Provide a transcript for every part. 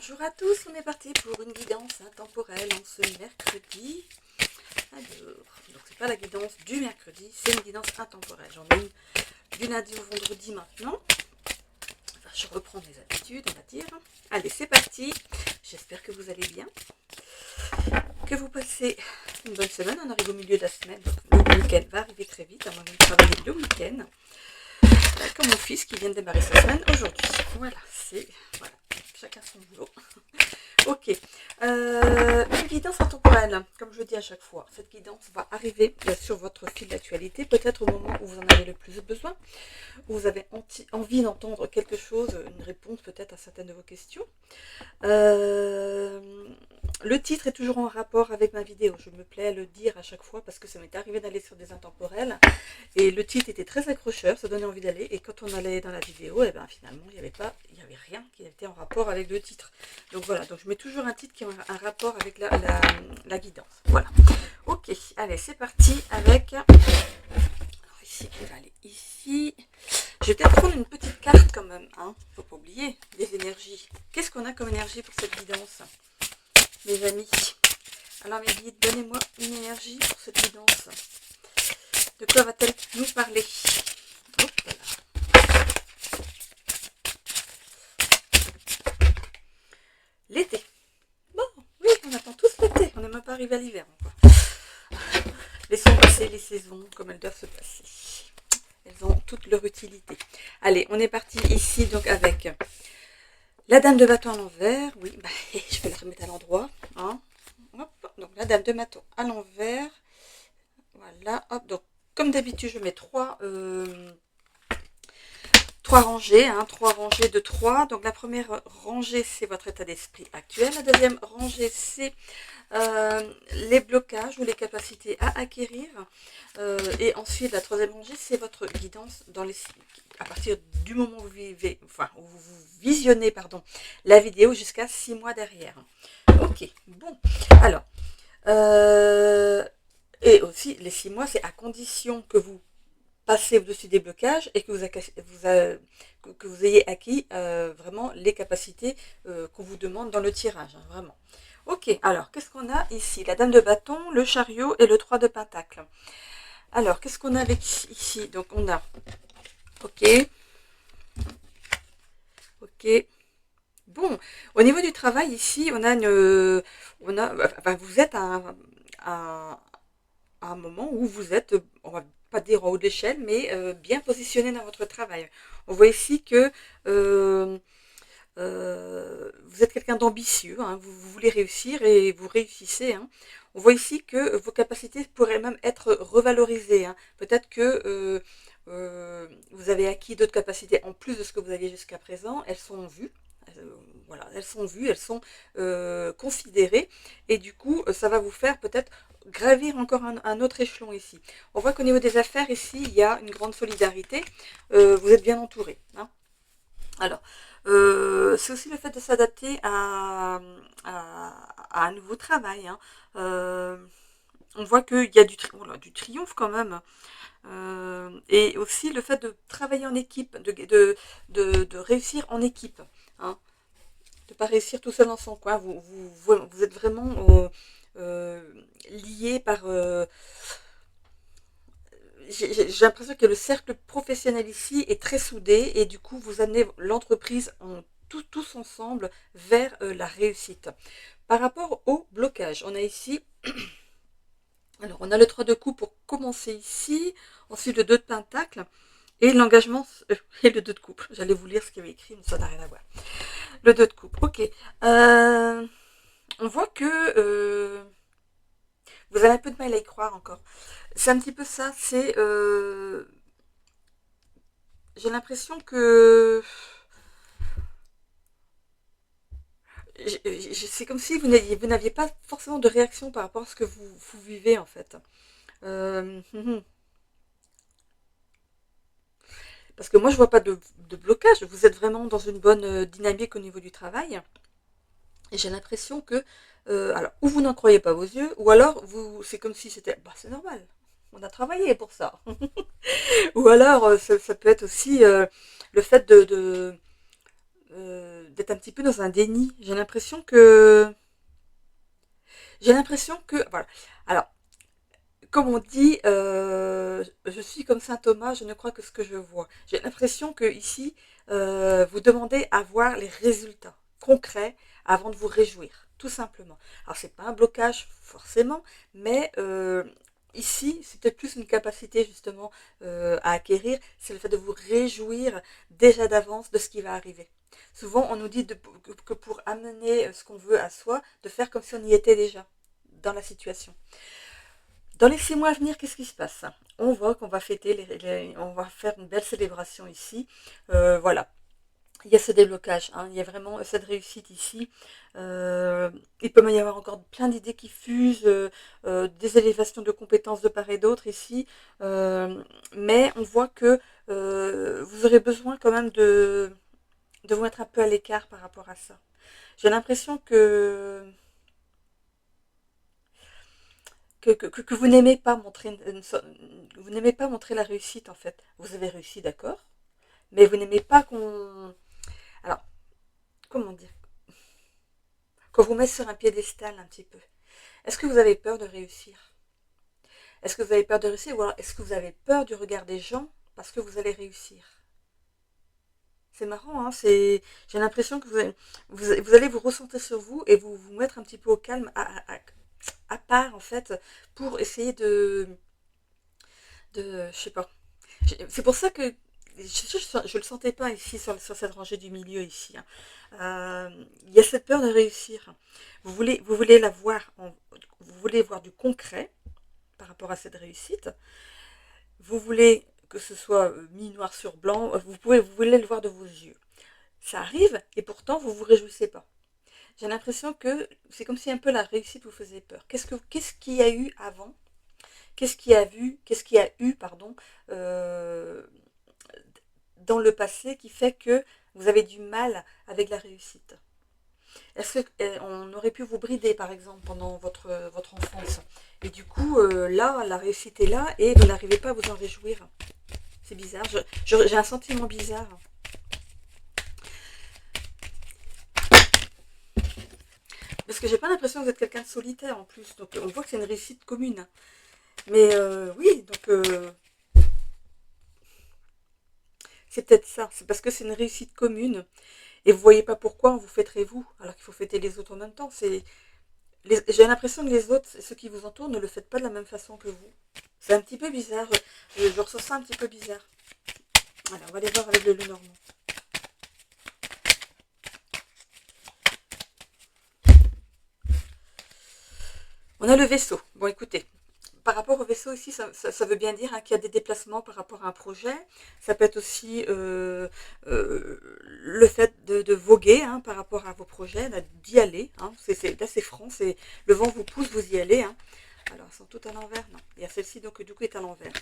Bonjour à tous, on est parti pour une guidance intemporelle en ce mercredi. Alors, donc c'est pas la guidance du mercredi, c'est une guidance intemporelle. J'en ai une du lundi au vendredi maintenant. Enfin, je reprends mes habitudes, on va dire. Allez, c'est parti. J'espère que vous allez bien, que vous passez une bonne semaine. On arrive au milieu de la semaine, donc le week-end va arriver très vite. On va travailler le week-end. Comme mon fils qui vient de démarrer sa semaine aujourd'hui. Voilà, voilà, chacun son boulot. Ok, une guidance intemporelle, comme je dis à chaque fois, cette guidance va arriver sur votre fil d'actualité, peut-être au moment où vous en avez le plus besoin, où vous avez envie d'entendre quelque chose, une réponse peut-être à certaines de vos questions. Le titre est toujours en rapport avec ma vidéo, je me plais à le dire à chaque fois parce que ça m'est arrivé d'aller sur des intemporels et le titre était très accrocheur, ça donnait envie d'aller, et quand on allait dans la vidéo, et ben finalement il n'y avait rien qui était en rapport avec le titre. Donc voilà, donc je mets toujours un titre qui a un rapport avec la guidance. Voilà. Ok, allez, c'est parti avec... Alors ici, on va aller ici. Je vais peut-être prendre une petite carte quand même, hein. Faut pas oublier les énergies. Qu'est-ce qu'on a comme énergie pour cette guidance, mes amis? Alors mes guides, donnez-moi une énergie pour cette guidance. De quoi va-t-elle nous parler? Hop là. L'été. Bon, oui, on attend tous l'été. On n'est même pas arrivé à l'hiver encore. Laissons passer les saisons comme elles doivent se passer. Elles ont toute leur utilité. Allez, on est parti ici donc avec la dame de bâton à l'envers. Oui, bah, je vais la remettre à l'endroit. Hein. Hop, donc la dame de bâton à l'envers. Voilà, hop, donc comme d'habitude, je mets trois rangées, hein, 3 rangées de 3. Donc la première rangée, c'est votre état d'esprit actuel. La deuxième rangée, c'est les blocages ou les capacités à acquérir. Et ensuite, la troisième rangée, c'est votre guidance à partir du moment où vous visionnez la vidéo jusqu'à 6 mois derrière. Ok, bon, alors, et aussi les 6 mois, c'est à condition que vous passez au-dessus des blocages et que vous ayez acquis vraiment les capacités qu'on vous demande dans le tirage, hein, vraiment. Ok, alors, qu'est-ce qu'on a ici? La dame de bâton, le chariot et le 3 de pentacle. Alors, qu'est-ce qu'on a avec ici? Donc, on a... Ok. Ok. Bon, au niveau du travail, ici, on a une... vous êtes à un moment où vous êtes, on va pas dire en haut de l'échelle, mais bien positionné dans votre travail. On voit ici que vous êtes quelqu'un d'ambitieux, hein, vous voulez réussir et vous réussissez. Hein. On voit ici que vos capacités pourraient même être revalorisées. Hein. Peut-être que vous avez acquis d'autres capacités en plus de ce que vous aviez jusqu'à présent. Elles sont vues. Voilà, elles sont vues, elles sont considérées. Et du coup, ça va vous faire peut-être gravir encore un autre échelon ici. On voit qu'au niveau des affaires, ici, il y a une grande solidarité. Vous êtes bien entouré. Hein. Alors, c'est aussi le fait de s'adapter à un nouveau travail. Hein. On voit qu'il y a du triomphe quand même. Et aussi le fait de travailler en équipe, de réussir en équipe. Hein. De ne pas réussir tout seul dans son coin. Vous êtes vraiment liés par... j'ai l'impression que le cercle professionnel ici est très soudé et du coup vous amenez l'entreprise tous ensemble vers la réussite. Par rapport au blocage, on a ici, alors on a le 3 de coups pour commencer ici, ensuite le 2 de pentacle et l'engagement et le 2 de coupe. J'allais vous lire ce qu'il y avait écrit, mais ça n'a rien à voir. Le 2 de coupe, ok. On voit que vous avez un peu de mal à y croire encore. C'est un petit peu ça, c'est... j'ai l'impression que... c'est comme si vous n'aviez pas forcément de réaction par rapport à ce que vous vivez en fait. Parce que moi je vois pas de blocage, vous êtes vraiment dans une bonne dynamique au niveau du travail. Et j'ai l'impression que, alors, ou vous n'en croyez pas vos yeux, ou alors c'est comme si c'était, bah c'est normal, on a travaillé pour ça. Ou alors ça peut être aussi le fait d'être un petit peu dans un déni. J'ai l'impression que voilà. Alors, comme on dit, je suis comme saint Thomas, je ne crois que ce que je vois. J'ai l'impression que ici, vous demandez à voir les résultats concrets avant de vous réjouir, tout simplement. Alors, c'est pas un blocage forcément, mais ici, c'est peut-être plus une capacité justement à acquérir, c'est le fait de vous réjouir déjà d'avance de ce qui va arriver. Souvent, on nous dit que pour amener ce qu'on veut à soi, de faire comme si on y était déjà dans la situation. Dans les 6 mois à venir, qu'est-ce qui se passe? On voit qu'on va fêter, on va faire une belle célébration ici. Voilà, il y a ce déblocage, hein, il y a vraiment cette réussite ici. Il peut y avoir encore plein d'idées qui fusent, des élévations de compétences de part et d'autre ici. Mais on voit que vous aurez besoin quand même de vous mettre un peu à l'écart par rapport à ça. J'ai l'impression que vous n'aimez pas montrer vous n'aimez pas montrer la réussite en fait. Vous avez réussi, d'accord, mais vous n'aimez pas qu'on, alors comment dire, qu'on vous mette sur un piédestal un petit peu. Est-ce que vous avez peur de réussir? Est-ce que vous avez peur de réussir ou alors est-ce que vous avez peur du regard des gens parce que vous allez réussir? C'est marrant, hein, j'ai l'impression que vous allez vous recentrer sur vous et vous mettre un petit peu au calme, à part en fait, pour essayer je sais pas. C'est pour ça que je le sentais pas ici sur cette rangée du milieu ici, hein. Il y a cette peur de réussir. Vous voulez vous voulez voir du concret par rapport à cette réussite. Vous voulez que ce soit mis noir sur blanc. Vous voulez le voir de vos yeux. Ça arrive et pourtant vous vous réjouissez pas. J'ai l'impression que c'est comme si un peu la réussite vous faisait peur. Qu'est-ce qu'il y a eu avant? Qu'est-ce qu'il y a eu, pardon, euh, dans le passé qui fait que vous avez du mal avec la réussite? Est-ce qu'on aurait pu vous brider, par exemple, pendant votre enfance? Et du coup, là, la réussite est là et vous n'arrivez pas à vous en réjouir. C'est bizarre. J'ai un sentiment bizarre. Parce que j'ai pas l'impression que vous êtes quelqu'un de solitaire en plus. Donc on voit que c'est une réussite commune. Mais oui, donc c'est peut-être ça. C'est parce que c'est une réussite commune. Et vous voyez pas pourquoi vous fêterez vous, alors qu'il faut fêter les autres en même temps. J'ai l'impression que les autres, ceux qui vous entourent, ne le fêtent pas de la même façon que vous. C'est un petit peu bizarre. Je ressens ça un petit peu bizarre. Alors, on va aller voir avec le Lenormand. On a le vaisseau. Bon, écoutez, par rapport au vaisseau ici, ça veut bien dire, hein, qu'il y a des déplacements par rapport à un projet. Ça peut être aussi le fait de voguer, hein, par rapport à vos projets, d'y aller, hein. Là, c'est franc, le vent vous pousse, vous y allez, hein. Alors, elles sont toutes à l'envers. Non, il y a celle-ci donc du coup est à l'envers.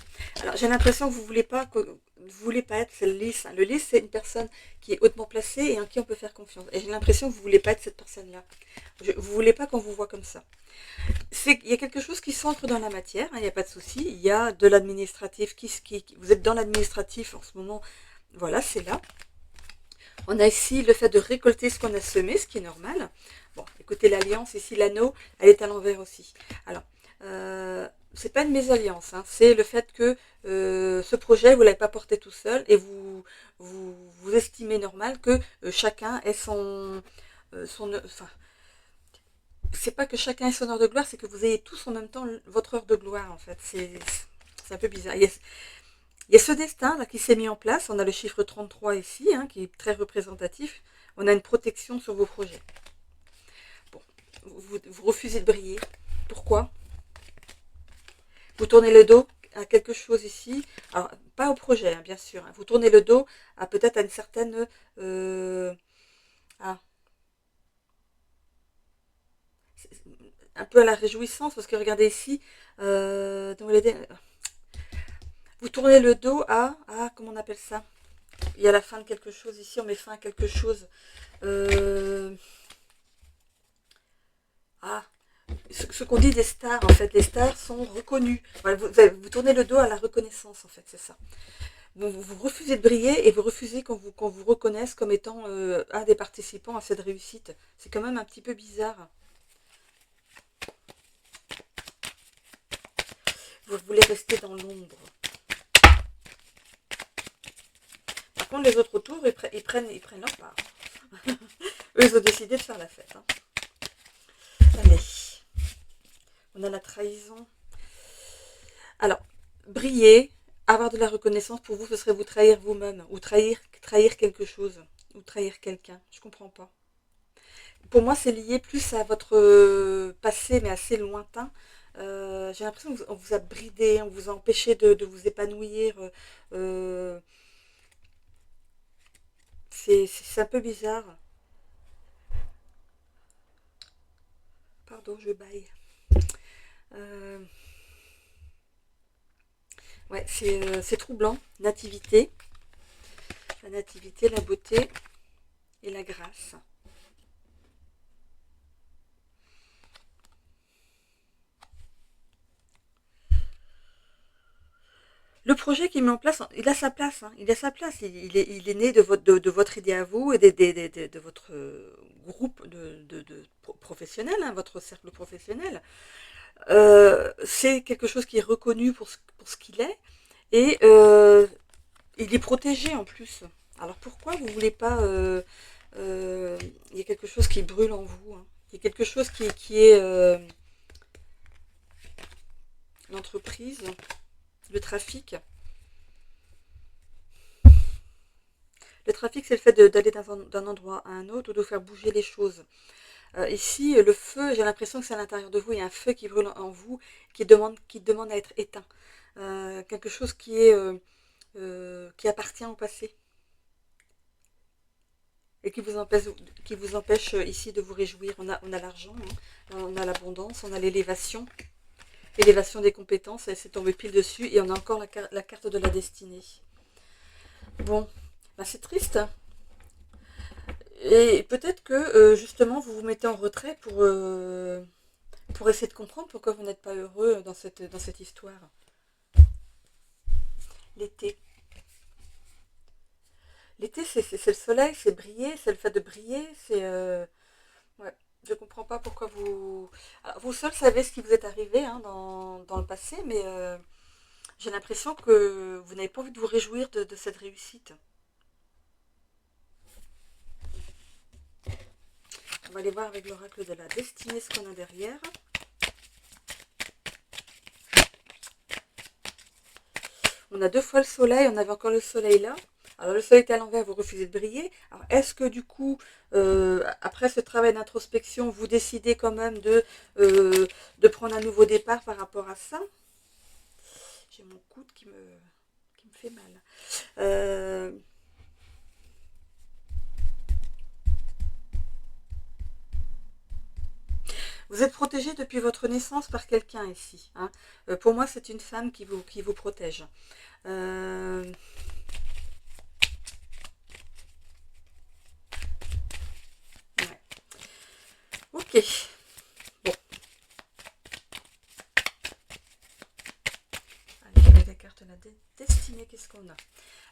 Alors, j'ai l'impression que vous voulez pas être celle lisse, hein. Le lisse, c'est une personne qui est hautement placée et en qui on peut faire confiance. Et j'ai l'impression que vous voulez pas être cette personne-là. Vous voulez pas qu'on vous voit comme ça. Il y a quelque chose qui s'entre dans la matière, hein, il n'y a pas de souci. Il y a de l'administratif vous êtes dans l'administratif en ce moment. Voilà, c'est là. On a ici le fait de récolter ce qu'on a semé, ce qui est normal. Bon, écoutez, l'alliance, ici, l'anneau, elle est à l'envers aussi. Alors, c'est pas une mésalliance, hein, c'est le fait que ce projet, vous ne l'avez pas porté tout seul et vous estimez normal que chacun ait enfin, c'est pas que chacun ait son heure de gloire, c'est que vous ayez tous en même temps votre heure de gloire, en fait. C'est un peu bizarre. Il y a ce destin là, qui s'est mis en place. On a le chiffre 33 ici, hein, qui est très représentatif. On a une protection sur vos projets. Bon, vous refusez de briller. Pourquoi? Vous tournez le dos à quelque chose ici. Alors, pas au projet, hein, bien sûr, hein. Vous tournez le dos à peut-être à une certaine... ah, un peu à la réjouissance, parce que regardez ici, vous tournez le dos comment on appelle ça? Il y a la fin de quelque chose ici, on met fin à quelque chose. Euh, ah, ce qu'on dit des stars, en fait, les stars sont reconnues. Voilà, vous tournez le dos à la reconnaissance, en fait, c'est ça. vous refusez de briller et vous refusez qu'on vous reconnaisse comme étant un des participants à cette réussite. C'est quand même un petit peu bizarre. Vous voulez rester dans l'ombre. Par contre, les autres autour, ils prennent leur part. Eux, ils ont décidé de faire la fête. Hein. Allez, on a la trahison. Alors, briller, avoir de la reconnaissance, pour vous, ce serait vous trahir vous-même, ou trahir quelque chose, ou trahir quelqu'un. Je comprends pas. Pour moi, c'est lié plus à votre passé, mais assez lointain. J'ai l'impression qu'on vous a bridé, on vous a empêché de vous épanouir. Euh, c'est un peu bizarre. Pardon, je baille. Euh, ouais, c'est troublant. Nativité. La nativité, la beauté et la grâce. Le projet qu'il met en place, il a sa place. Hein, il a sa place. Il est né de votre idée à vous et de votre groupe de professionnels, hein, votre cercle professionnel. C'est quelque chose qui est reconnu pour ce qu'il est et il est protégé en plus. Alors pourquoi vous voulez pas il y a quelque chose qui brûle en vous. Hein. Il y a quelque chose qui est l'entreprise, le trafic. Le trafic, c'est le fait d'aller d'un endroit à un autre ou de faire bouger les choses. Ici, le feu, j'ai l'impression que c'est à l'intérieur de vous. Il y a un feu qui brûle en vous, qui demande à être éteint. Quelque chose qui appartient au passé et qui vous empêche ici de vous réjouir. On a l'argent, hein, on a l'abondance, on a l'élévation des compétences, elle s'est tombée pile dessus et on a encore la carte de la destinée. Bon, bah c'est triste. Et peut-être que justement vous vous mettez en retrait pour essayer de comprendre pourquoi vous n'êtes pas heureux dans cette histoire. L'été. L'été, c'est le soleil, c'est briller, c'est le fait de briller, ouais, je comprends pas pourquoi vous... Alors, vous seul savez ce qui vous est arrivé hein, dans le passé, mais j'ai l'impression que vous n'avez pas envie de vous réjouir de cette réussite. On va aller voir avec l'oracle de la destinée ce qu'on a derrière. On a deux fois le soleil, on avait encore le soleil là. Alors le soleil est à l'envers, vous refusez de briller. Alors est-ce que du coup, après ce travail d'introspection, vous décidez quand même de prendre un nouveau départ par rapport à ça? J'ai mon coude qui me fait mal. Euh, vous êtes protégé depuis votre naissance par quelqu'un ici. Hein. Pour moi, c'est une femme qui vous protège. Euh, ouais. Ok. Bon. Allez, avec la carte de la destinée, qu'est-ce qu'on a?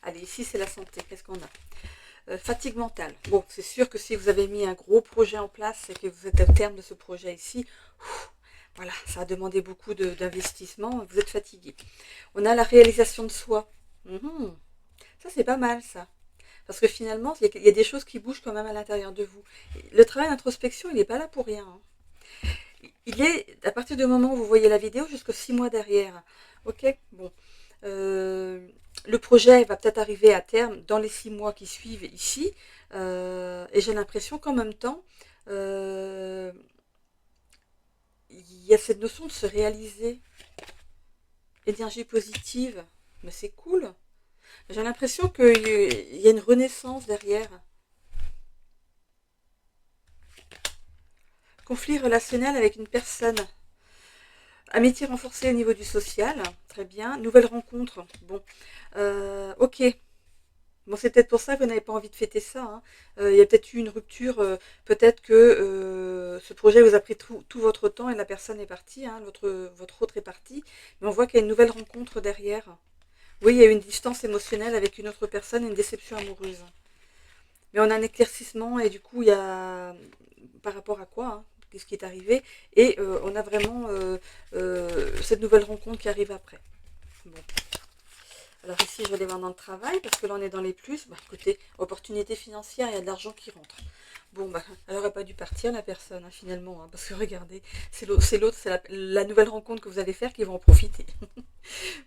Allez, ici, c'est la santé. Qu'est-ce qu'on a? Fatigue mentale. Bon, c'est sûr que si vous avez mis un gros projet en place et que vous êtes au terme de ce projet ici, voilà, ça a demandé beaucoup d'investissement, vous êtes fatigué. On a la réalisation de soi. Mhm. Ça, c'est pas mal, ça. Parce que finalement, il y a des choses qui bougent quand même à l'intérieur de vous. Le travail d'introspection, il n'est pas là pour rien. Hein. Il est, à partir du moment où vous voyez la vidéo, jusqu'aux 6 mois derrière. Ok. Bon. Euh, le projet va peut-être arriver à terme dans les 6 mois qui suivent ici. Et j'ai l'impression qu'en même temps, il y a cette notion de se réaliser. Énergie positive. Mais c'est cool. J'ai l'impression qu'il y a une renaissance derrière. Conflit relationnel avec une personne. Amitié renforcée au niveau du social. Très bien. Nouvelle rencontre. Bon. Ok. Bon, c'est peut-être pour ça que vous n'avez pas envie de fêter ça. Hein. Il y a peut-être eu une rupture. Peut-être que ce projet vous a pris tout votre temps et la personne est partie. Hein, votre autre est partie. Mais on voit qu'il y a une nouvelle rencontre derrière. Oui, il y a une distance émotionnelle avec une autre personne, une déception amoureuse. Mais on a un éclaircissement et du coup, il y a par rapport à quoi, hein, qu'est-ce qui est arrivé, et on a vraiment cette nouvelle rencontre qui arrive après. Bon. Alors ici, je vais aller voir dans le travail, parce que là, on est dans les plus. Bah, écoutez, opportunité financière, il y a de l'argent qui rentre. Bon, bah, elle n'aurait pas dû partir, la personne, hein, finalement, hein, parce que regardez, c'est la nouvelle rencontre que vous allez faire qui vont en profiter.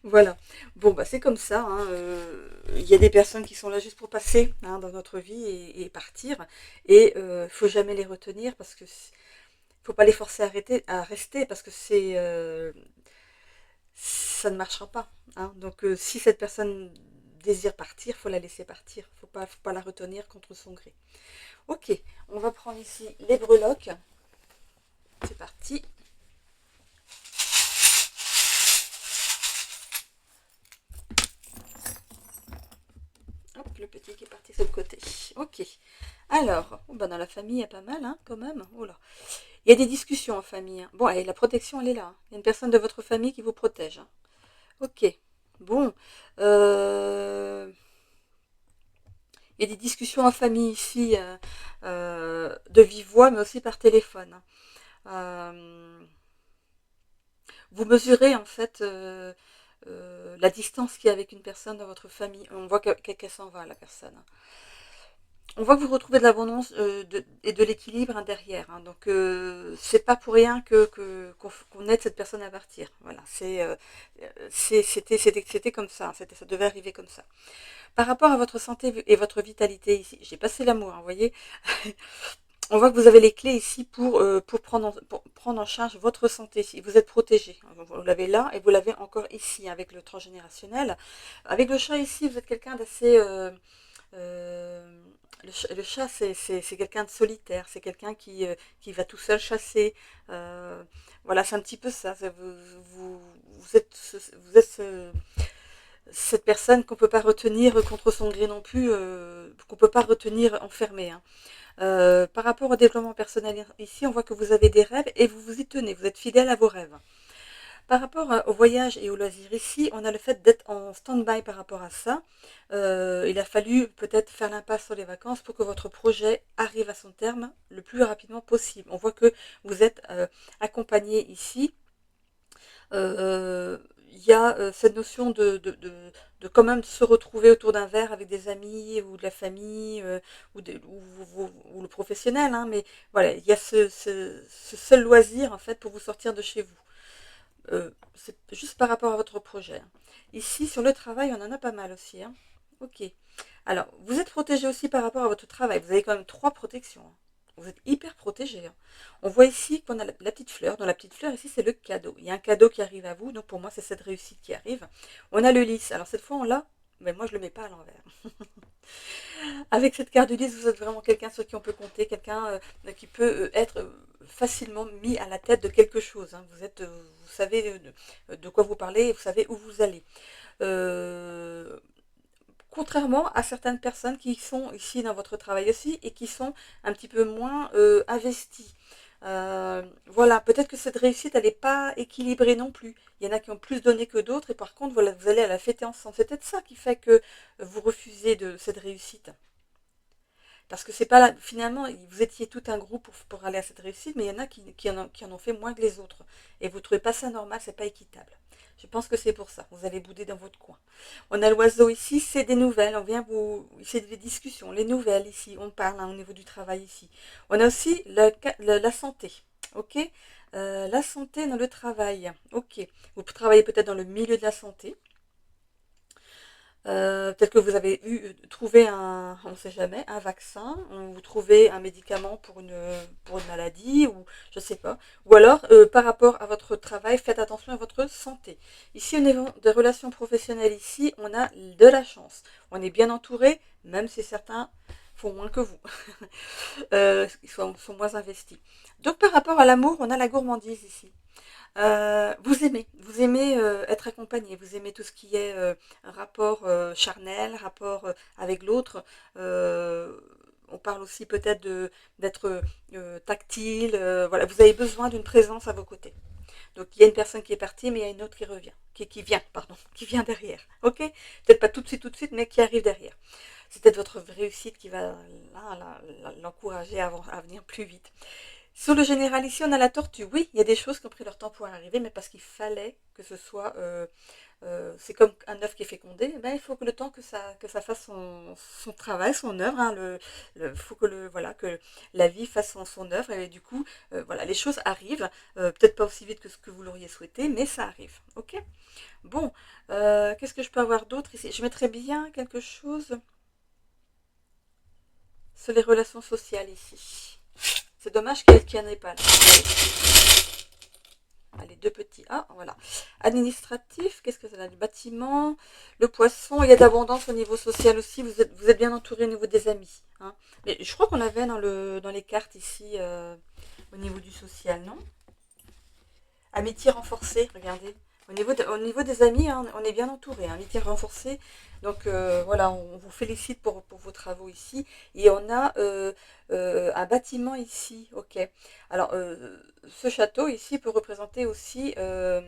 Voilà. Bon, bah, c'est comme ça, hein, il y a des personnes qui sont là juste pour passer, hein, dans notre vie et partir. Et faut jamais les retenir, parce que faut pas les forcer à rester, parce que ça ne marchera pas, hein. Donc si cette personne désire partir, faut la laisser partir. Faut pas la retenir contre son gré. Ok, on va prendre ici les breloques. C'est parti. Hop, le petit qui est parti sur le côté. Ok. Alors, oh, bah dans la famille, il y a pas mal, hein, quand même. Oh là. Il y a des discussions en famille, hein. Bon, allez, la protection, elle est là, hein. Il y a une personne de votre famille qui vous protège, hein. Ok. Bon. Il y a des discussions en famille ici, de vive voix, mais aussi par téléphone, hein. Euh, vous mesurez en fait la distance qu'il y a avec une personne dans votre famille. On voit qu'elle s'en va, la personne. On voit que vous retrouvez de l'abondance et de l'équilibre, hein, derrière, hein. Donc c'est pas pour rien qu'on aide cette personne à partir. Voilà, c'était comme ça, ça devait arriver comme ça. Par rapport à votre santé et votre vitalité ici, j'ai passé l'amour, hein, vous voyez. On voit que vous avez les clés ici pour prendre en charge votre santé. Si vous êtes protégé, vous l'avez là et vous l'avez encore ici avec le transgénérationnel. Avec le chat ici, vous êtes quelqu'un d'assez... euh, le chat, c'est quelqu'un de solitaire, c'est quelqu'un qui va tout seul chasser. Euh, voilà, c'est un petit peu ça. Vous êtes cette personne qu'on ne peut pas retenir contre son gré non plus, qu'on ne peut pas retenir enfermée, hein. Par rapport au développement personnel ici, on voit que vous avez des rêves et vous vous y tenez, vous êtes fidèle à vos rêves. Par rapport au voyage et au loisir ici, on a le fait d'être en stand-by par rapport à ça. Il a fallu peut-être faire l'impasse sur les vacances pour que votre projet arrive à son terme le plus rapidement possible. On voit que vous êtes accompagné ici. Il y a cette notion de quand même se retrouver autour d'un verre avec des amis ou de la famille ou le professionnel, hein, mais voilà, il y a ce seul loisir en fait pour vous sortir de chez vous. C'est juste par rapport à votre projet, hein. Ici, sur le travail, on en a pas mal aussi, hein. Ok. Alors, vous êtes protégé aussi par rapport à votre travail. Vous avez quand même 3 protections, hein. Vous êtes hyper protégé, hein. On voit ici qu'on a la petite fleur. Dans la petite fleur, ici, c'est le cadeau. Il y a un cadeau qui arrive à vous. Donc, pour moi, c'est cette réussite qui arrive. On a le lys. Alors, cette fois, on l'a. Mais moi, je ne le mets pas à l'envers. Avec cette carte de lys, vous êtes vraiment quelqu'un sur qui on peut compter, quelqu'un qui peut être facilement mis à la tête de quelque chose, hein. Vous savez de quoi vous parlez, vous savez où vous allez. Euh, Contrairement à certaines personnes qui sont ici dans votre travail aussi et qui sont un petit peu moins investies. Voilà, peut-être que cette réussite, elle n'est pas équilibrée non plus. Il y en a qui ont plus donné que d'autres et par contre, voilà, vous allez à la fêter ensemble. C'est peut-être ça qui fait que vous refusez de cette réussite. Parce que c'est pas là, finalement, vous étiez tout un groupe pour aller à cette réussite, mais il y en a qui en ont fait moins que les autres. Et vous ne trouvez pas ça normal, c'est pas équitable. Je pense que c'est pour ça. Vous allez bouder dans votre coin. On a l'oiseau ici, c'est des nouvelles. On vient c'est des discussions, les nouvelles ici. On parle, hein, au niveau du travail ici. On a aussi la santé. Ok. La santé dans le travail. Ok. Vous travaillez peut-être dans le milieu de la santé. Peut-être que vous avez trouvé on ne sait jamais, un vaccin, ou vous trouvez un médicament pour une maladie, ou je ne sais pas. Ou alors, par rapport à votre travail, faites attention à votre santé. Ici, au niveau des relations professionnelles, ici, on a de la chance. On est bien entouré, même si certains font moins que vous. Ils sont moins investis. Donc, par rapport à l'amour, on a la gourmandise ici. Vous aimez être accompagné, vous aimez tout ce qui est rapport charnel, rapport avec l'autre. On parle aussi peut-être d'être tactile. Voilà, vous avez besoin d'une présence à vos côtés. Donc il y a une personne qui est partie, mais il y a une autre qui revient. qui vient, pardon, qui vient derrière. Ok? Peut-être pas tout de suite, mais qui arrive derrière. C'est peut-être votre réussite qui va l'encourager à venir plus vite. Sur le général, ici, on a la tortue. Oui, il y a des choses qui ont pris leur temps pour arriver, mais parce qu'il fallait que ce soit... c'est comme un œuf qui est fécondé, ben, il faut que le temps que ça fasse son travail, son œuvre. Hein, faut que, voilà, que la vie fasse son œuvre. Et du coup, voilà, les choses arrivent. Peut-être pas aussi vite que ce que vous l'auriez souhaité, mais ça arrive. Ok? Bon, qu'est-ce que je peux avoir d'autre ici? Je mettrais bien quelque chose sur les relations sociales ici. C'est dommage qu'il n'y en ait pas là. Allez, deux petits A, voilà. Administratif, qu'est-ce que c'est là? Du bâtiment, le poisson, il y a d'abondance au niveau social aussi, vous êtes bien entouré au niveau des amis. Hein. Mais je crois qu'on avait dans les cartes ici, au niveau du social, non? Amitié renforcée, regardez. Au niveau des amis, hein, on est bien entouré. Hein, amitié renforcée. Donc voilà, on vous félicite pour vos travaux ici. Et on a un bâtiment ici. Ok. Alors, ce château ici peut représenter aussi un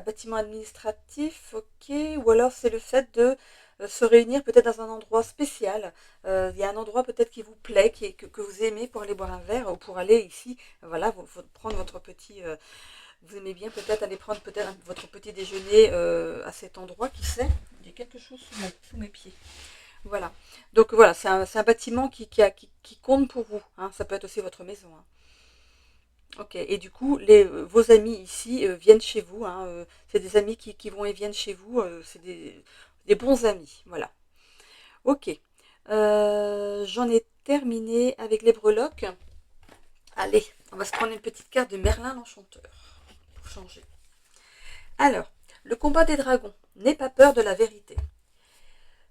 bâtiment administratif. Ok. Ou alors c'est le fait de se réunir peut-être dans un endroit spécial. Il y a un endroit peut-être qui vous plaît, que vous aimez pour aller boire un verre ou pour aller ici, voilà, prendre votre petit... vous aimez bien peut-être aller prendre peut-être votre petit déjeuner à cet endroit, qui sait? Il y a quelque chose sous mes pieds. Voilà. Donc voilà, c'est un bâtiment qui compte pour vous. Hein. Ça peut être aussi votre maison. Hein. Ok. Et du coup, vos amis ici viennent chez vous. Hein. C'est des amis qui vont et viennent chez vous. C'est des bons amis. Voilà. Ok. J'en ai terminé avec les breloques. Allez, on va se prendre une petite carte de Merlin l'Enchanteur. Pour changer. Alors, le combat des dragons. N'aie pas peur de la vérité.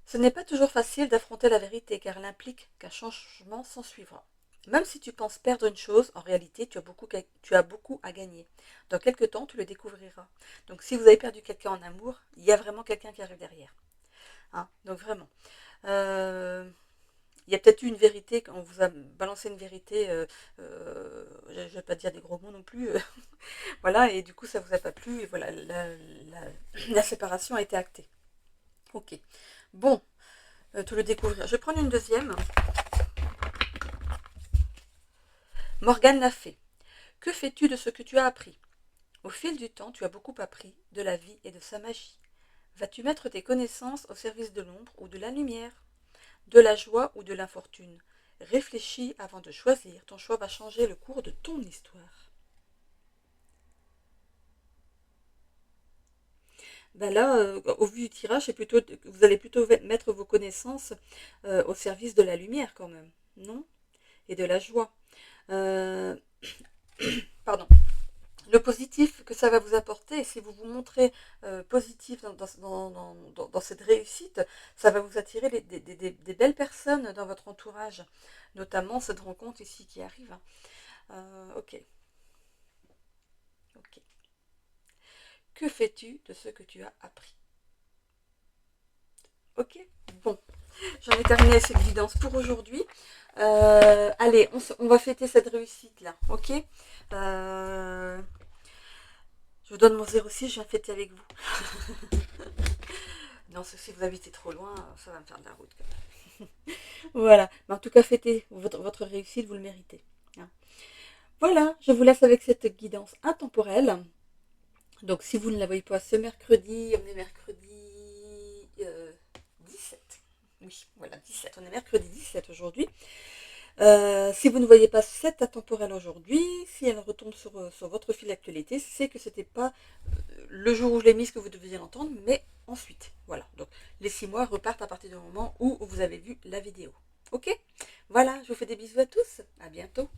Ce n'est pas toujours facile d'affronter la vérité car elle implique qu'un changement s'ensuivra. Même si tu penses perdre une chose, en réalité, tu as beaucoup à gagner. Dans quelques temps, tu le découvriras. Donc, si vous avez perdu quelqu'un en amour, il y a vraiment quelqu'un qui arrive derrière. Hein, donc, vraiment. Il y a peut-être eu une vérité, quand on vous a balancé une vérité, je ne vais pas dire des gros mots non plus, voilà, et du coup ça vous a pas plu, et voilà, la séparation a été actée. Ok, bon, tout le découvrir. Je vais prendre une deuxième. Morgane l'a fait. Que fais-tu de ce que tu as appris? Au fil du temps, tu as beaucoup appris de la vie et de sa magie. Vas-tu mettre tes connaissances au service de l'ombre ou de la lumière? De la joie ou de l'infortune? Réfléchis avant de choisir. Ton choix va changer le cours de ton histoire. Ben là, au vu du tirage, vous allez plutôt mettre vos connaissances au service de la lumière quand même, non? Et de la joie. Euh, pardon. Le positif que ça va vous apporter, et si vous vous montrez positif dans cette réussite, ça va vous attirer des belles personnes dans votre entourage, notamment cette rencontre ici qui arrive. Ok. Ok. Que fais-tu de ce que tu as appris? Ok. Bon, j'en ai terminé avec cette guidance pour aujourd'hui. Allez, on va fêter cette réussite-là, ok? Je vous donne mon 06, je viens fêter avec vous. Non, si vous habitez trop loin, ça va me faire de la route quand même. Voilà, mais en tout cas, fêtez votre réussite, vous le méritez. Hein. Voilà, je vous laisse avec cette guidance intemporelle. Donc, si vous ne la voyez pas ce mercredi, on est mercredi 17. Oui, voilà, 17. On est mercredi 17 aujourd'hui. Si vous ne voyez pas cette intemporelle aujourd'hui, si elle retombe sur votre fil d'actualité, c'est que c'était pas le jour où je l'ai mise que vous deviez l'entendre, mais ensuite. Voilà, donc les 6 mois repartent à partir du moment où vous avez vu la vidéo. Ok? Voilà, je vous fais des bisous à tous, à bientôt.